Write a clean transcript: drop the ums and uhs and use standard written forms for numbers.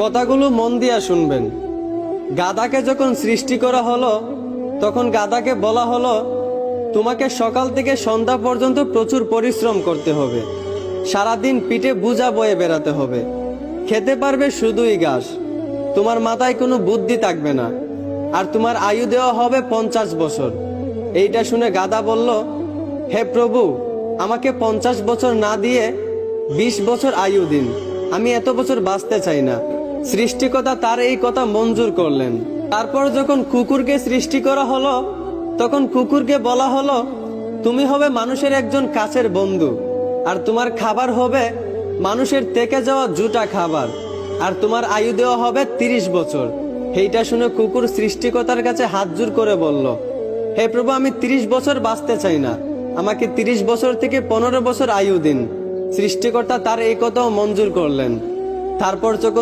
কথাগুলো মন দিয়া শুনবেন। গাধাকে যখন সৃষ্টি করা হলো তখন গাধাকে বলা হলো, তোমাকে সকাল থেকে সন্ধ্যা পর্যন্ত প্রচুর পরিশ্রম করতে হবে, সারাদিন পিঠে বোঝা বয়ে বেড়াতে হবে, খেতে পারবে শুধুই ঘাস, তোমার মাথায় কোনো বুদ্ধি থাকবে না, আর তোমার আয়ু দেওয়া হবে 50 বছর। এইটা শুনে গাধা বলল, হে প্রভু, আমাকে 50 বছর না দিয়ে 20 বছর আয়ু দিন, আমি এত বছর বাঁচতে চাই না। সৃষ্টিকর্তা তার এই কথা মঞ্জুর করলেন। তারপর যখন কুকুরকে সৃষ্টি করা হলো তখন কুকুরকে বলা হলো, তুমি হবে মানুষের একজন কাছের বন্ধু, আর তোমার খাবার হবে মানুষের থেকে যাওয়া জুটা খাবার, আর তোমার আয়ু দেওয়া হবে 30 বছর। এইটা শুনে কুকুর সৃষ্টিকর্তার কাছে হাত জোর করে বলল, হে প্রভু, আমি 30 বছর বাঁচতে চাই না, আমাকে 30 বছর থেকে 15 বছর আয়ু দিন। সৃষ্টিকর্তা তার এই কথাও মঞ্জুর করলেন। তারপর যখন